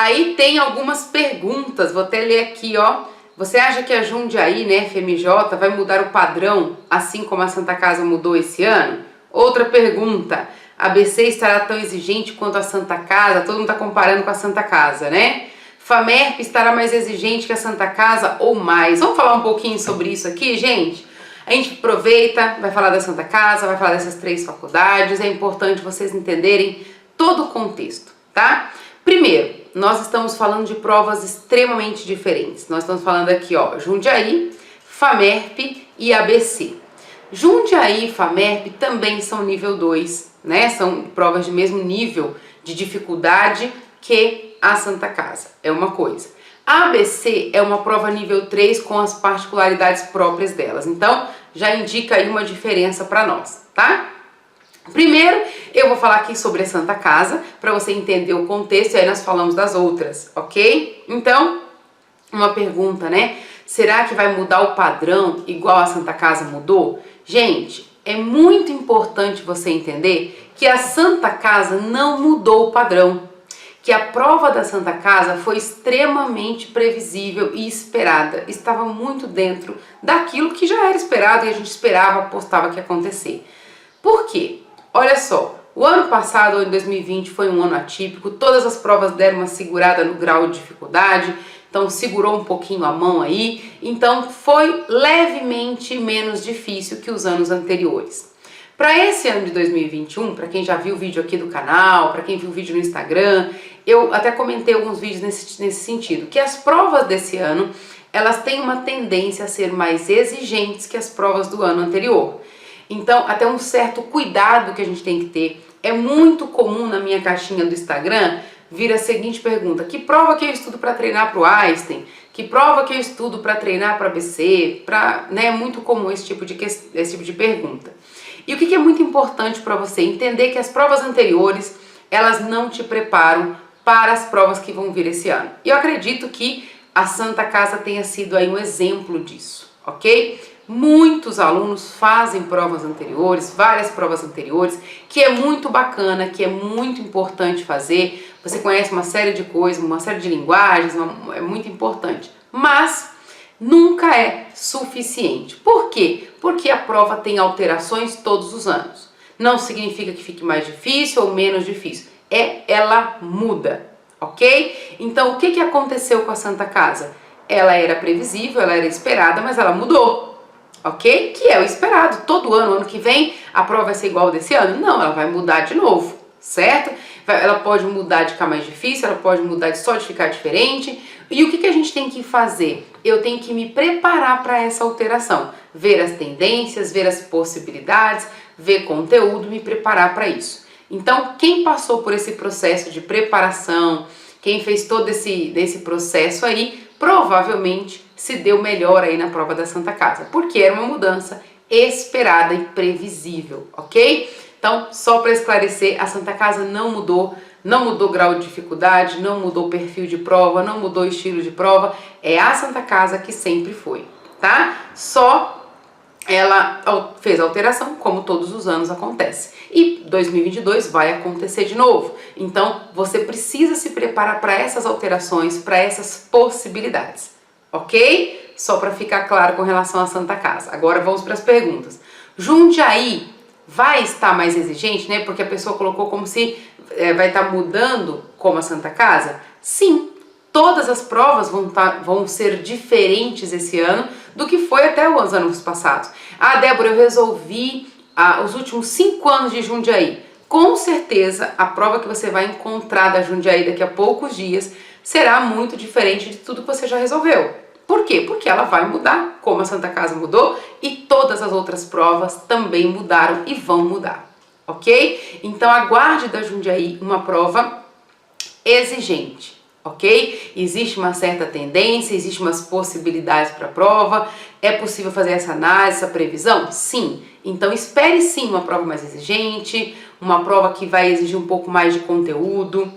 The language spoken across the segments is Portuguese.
Aí tem algumas perguntas, vou até ler aqui, ó. Você acha que a Jundiaí, né, FMJ, vai mudar o padrão, assim como a Santa Casa mudou esse ano? Outra pergunta, a ABC estará tão exigente quanto a Santa Casa? Todo mundo está comparando com a Santa Casa, né? FAMERP estará mais exigente que a Santa Casa ou mais? Vamos falar um pouquinho sobre isso aqui, gente? A gente aproveita, vai falar da Santa Casa, vai falar dessas 3 faculdades, é importante vocês entenderem todo o contexto, tá? Primeiro, nós estamos falando de provas extremamente diferentes. Nós estamos falando aqui, ó, Jundiaí, FAMERP e ABC. Jundiaí e FAMERP também são nível 2, né? São provas de mesmo nível de dificuldade que a Santa Casa, é uma coisa. A ABC é uma prova nível 3 com as particularidades próprias delas, então já indica aí uma diferença para nós, tá? Primeiro, eu vou falar aqui sobre a Santa Casa, para você entender o contexto, e aí nós falamos das outras, ok? Então, uma pergunta, né? Será que vai mudar o padrão igual a Santa Casa mudou? Gente, é muito importante você entender que a Santa Casa não mudou o padrão, que a prova da Santa Casa foi extremamente previsível e esperada, estava muito dentro daquilo que já era esperado e a gente esperava, apostava que ia acontecer. Por quê? Olha só, o ano passado, em 2020, foi um ano atípico, todas as provas deram uma segurada no grau de dificuldade, então segurou um pouquinho a mão aí, então foi levemente menos difícil que os anos anteriores. Para esse ano de 2021, para quem já viu o vídeo aqui do canal, para quem viu o vídeo no Instagram, eu até comentei alguns vídeos nesse sentido, que as provas desse ano, elas têm uma tendência a ser mais exigentes que as provas do ano anterior. Então, até um certo cuidado que a gente tem que ter. É muito comum na minha caixinha do Instagram vir a seguinte pergunta: que prova que eu estudo para treinar para o Einstein? Que prova que eu estudo para treinar para ABC? Né, é muito comum esse tipo de pergunta. E o que é muito importante para você? Entender que as provas anteriores, elas não te preparam para as provas que vão vir esse ano. E eu acredito que a Santa Casa tenha sido aí um exemplo disso, ok? Muitos alunos fazem provas anteriores, várias provas anteriores, que é muito bacana, que é muito importante fazer. Você conhece uma série de coisas, uma série de linguagens, é muito importante. Mas nunca é suficiente. Por quê? Porque a prova tem alterações todos os anos. Não significa que fique mais difícil ou menos difícil. Ela muda, ok? Então, o que aconteceu com a Santa Casa? Ela era previsível, ela era esperada, mas ela mudou. Ok? Que é o esperado. Todo ano que vem, a prova vai ser igual desse ano? Não, ela vai mudar de novo, certo? Ela pode mudar de ficar mais difícil, ela pode mudar só de ficar diferente. E o que a gente tem que fazer? Eu tenho que me preparar para essa alteração. Ver as tendências, ver as possibilidades, ver conteúdo, me preparar para isso. Então, quem passou por esse processo de preparação, quem fez todo esse processo aí, provavelmente se deu melhor aí na prova da Santa Casa, porque era uma mudança esperada e previsível, ok? Então, só para esclarecer, a Santa Casa não mudou grau de dificuldade, não mudou perfil de prova, não mudou estilo de prova, é a Santa Casa que sempre foi, tá? Só ela fez alteração, como todos os anos acontece. E 2022 vai acontecer de novo. Então, você precisa se preparar para essas alterações, para essas possibilidades. Ok? Só para ficar claro com relação à Santa Casa. Agora vamos para as perguntas. Vai estar mais exigente, né? Porque a pessoa colocou como se vai estar mudando como a Santa Casa. Sim, todas as provas vão ser diferentes esse ano do que foi até os anos passados. Ah, Débora, eu resolvi os últimos 5 anos de Jundiaí. Com certeza, a prova que você vai encontrar da Jundiaí daqui a poucos dias será muito diferente de tudo que você já resolveu. Por quê? Porque ela vai mudar, como a Santa Casa mudou, e todas as outras provas também mudaram e vão mudar, ok? Então aguarde da Jundiaí uma prova exigente, ok? Existe uma certa tendência, existem umas possibilidades para a prova, é possível fazer essa análise, essa previsão? Sim. Então espere sim uma prova mais exigente, uma prova que vai exigir um pouco mais de conteúdo.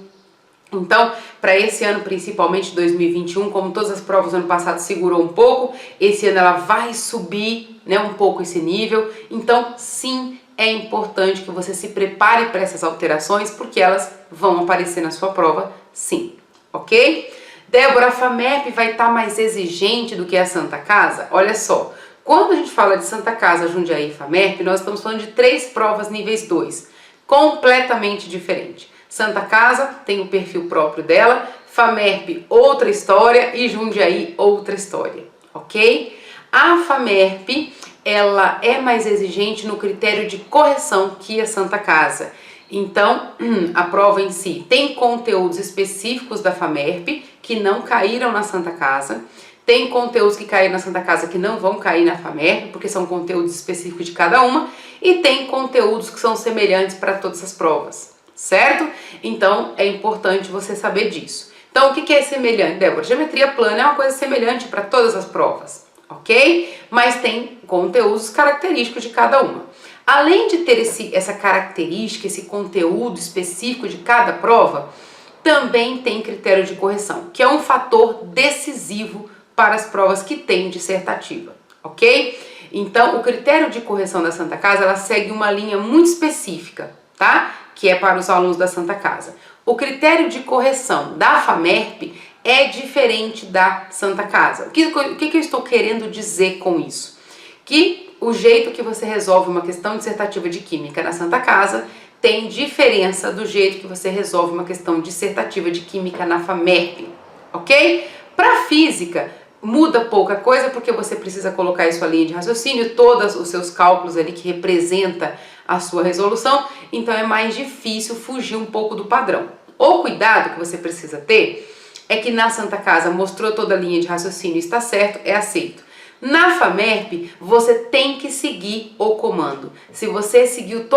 Então, para esse ano, principalmente 2021, como todas as provas do ano passado segurou um pouco, esse ano ela vai subir, né, um pouco esse nível. Então, sim, é importante que você se prepare para essas alterações, porque elas vão aparecer na sua prova, sim. ok? Débora, a FAMERP vai estar mais exigente do que a Santa Casa? Olha só, quando a gente fala de Santa Casa, Jundiaí e FAMERP, nós estamos falando de 3 provas níveis 2, completamente diferente. Santa Casa tem o perfil próprio dela, FAMERP outra história e Jundiaí outra história, ok? A FAMERP, ela é mais exigente no critério de correção que a Santa Casa. Então, a prova em si tem conteúdos específicos da FAMERP que não caíram na Santa Casa, tem conteúdos que caíram na Santa Casa que não vão cair na FAMERP, porque são conteúdos específicos de cada uma, e tem conteúdos que são semelhantes para todas as provas, certo? Então, é importante você saber disso. Então, o que é semelhante, Débora? Geometria plana é uma coisa semelhante para todas as provas, ok? Mas tem conteúdos característicos de cada uma. Além de ter essa característica, esse conteúdo específico de cada prova, também tem critério de correção, que é um fator decisivo para as provas que têm dissertativa, ok? Então, o critério de correção da Santa Casa, ela segue uma linha muito específica, tá? Que é para os alunos da Santa Casa. O critério de correção da FAMERP é diferente da Santa Casa. O que eu estou querendo dizer com isso? Que o jeito que você resolve uma questão dissertativa de Química na Santa Casa tem diferença do jeito que você resolve uma questão dissertativa de Química na FAMERP, ok? Para Física, muda pouca coisa porque você precisa colocar em sua linha de raciocínio todos os seus cálculos ali que representa a sua resolução, então é mais difícil fugir um pouco do padrão. O cuidado que você precisa ter é que na Santa Casa mostrou toda a linha de raciocínio e está certo, é aceito. Na FAMERP, você tem que seguir o comando. Se você seguiu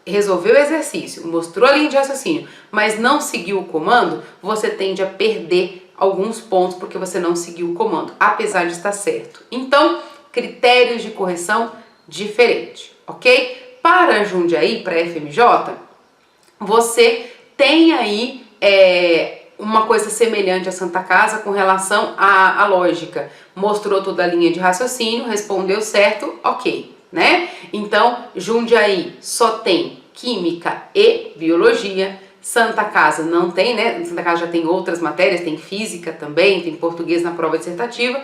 resolveu o exercício, mostrou a linha de raciocínio, mas não seguiu o comando, você tende a perder alguns pontos porque você não seguiu o comando, apesar de estar certo. Então, critérios de correção diferentes, ok? Para Jundiaí, para FMJ, você tem aí uma coisa semelhante à Santa Casa com relação à lógica. Mostrou toda a linha de raciocínio, respondeu certo, ok, né? Então, Jundiaí só tem Química e Biologia. Santa Casa não tem, né? Santa Casa já tem outras matérias, tem Física também, tem Português na prova dissertativa.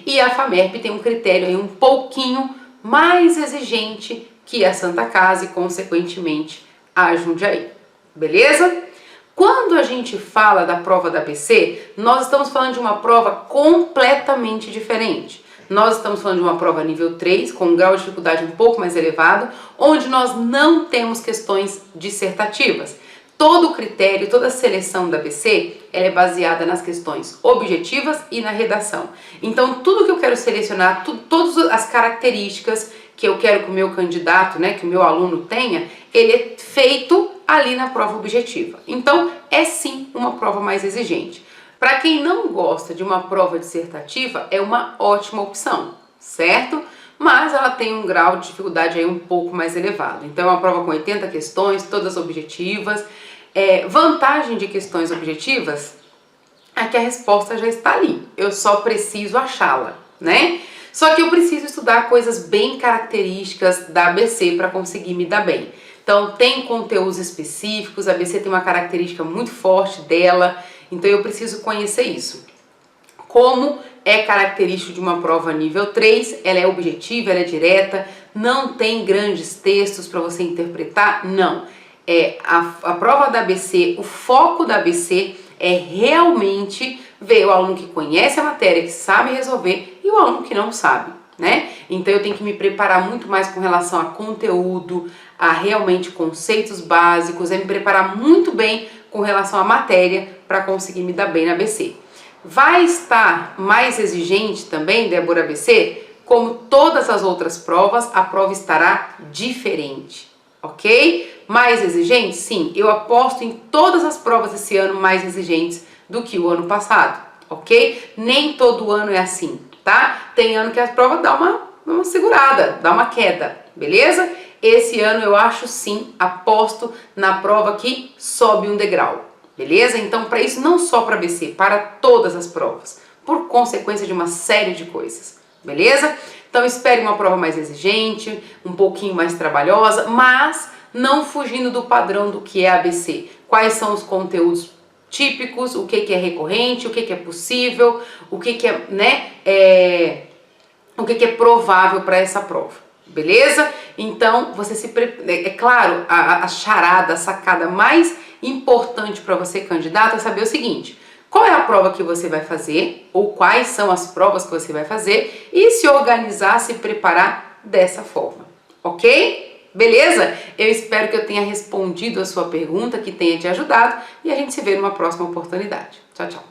E a FAMERP tem um critério aí um pouquinho mais exigente que a Santa Casa e, consequentemente, a Jundiaí. Beleza? Quando a gente fala da prova da ABC, nós estamos falando de uma prova completamente diferente. Nós estamos falando de uma prova nível 3, com um grau de dificuldade um pouco mais elevado, onde nós não temos questões dissertativas. Todo o critério, toda a seleção da ABC, ela é baseada nas questões objetivas e na redação. Então, tudo que eu quero selecionar, todas as características que eu quero que o meu candidato, né, que o meu aluno tenha, ele é feito ali na prova objetiva. Então, é sim uma prova mais exigente. Para quem não gosta de uma prova dissertativa, é uma ótima opção, certo? Mas ela tem um grau de dificuldade aí um pouco mais elevado. Então, é uma prova com 80 questões, todas objetivas. Vantagem de questões objetivas é que a resposta já está ali. Eu só preciso achá-la, né? Só que eu preciso estudar coisas bem características da ABC para conseguir me dar bem. Então, tem conteúdos específicos, a ABC tem uma característica muito forte dela, então eu preciso conhecer isso. Como é característico de uma prova nível 3, ela é objetiva, ela é direta, não tem grandes textos para você interpretar, não. A prova da ABC, o foco da ABC é realmente ver o aluno que conhece a matéria, que sabe resolver, e o aluno que não sabe, né? Então eu tenho que me preparar muito mais com relação a conteúdo, a realmente conceitos básicos, me preparar muito bem com relação à matéria para conseguir me dar bem na ABC. Vai estar mais exigente também, Débora, ABC? Como todas as outras provas, a prova estará diferente, ok? Mais exigente? Sim, eu aposto em todas as provas esse ano mais exigentes do que o ano passado, ok? Nem todo ano é assim, tá? Tem ano que a prova dá uma segurada, dá uma queda, beleza? Esse ano eu acho sim, aposto na prova que sobe um degrau, beleza? Então, para isso, não só para ABC, para todas as provas, por consequência de uma série de coisas, beleza? Então, espere uma prova mais exigente, um pouquinho mais trabalhosa, mas não fugindo do padrão do que é a ABC. Quais são os conteúdos típicos, o que é recorrente, o que é possível, o que é, né, o que é provável para essa prova, beleza? Então, você é claro, a charada, a sacada mais importante para você, candidato, é saber o seguinte: qual é a prova que você vai fazer, ou quais são as provas que você vai fazer, e se organizar, se preparar dessa forma, ok? Beleza? Eu espero que eu tenha respondido a sua pergunta, que tenha te ajudado, e a gente se vê numa próxima oportunidade. Tchau, tchau!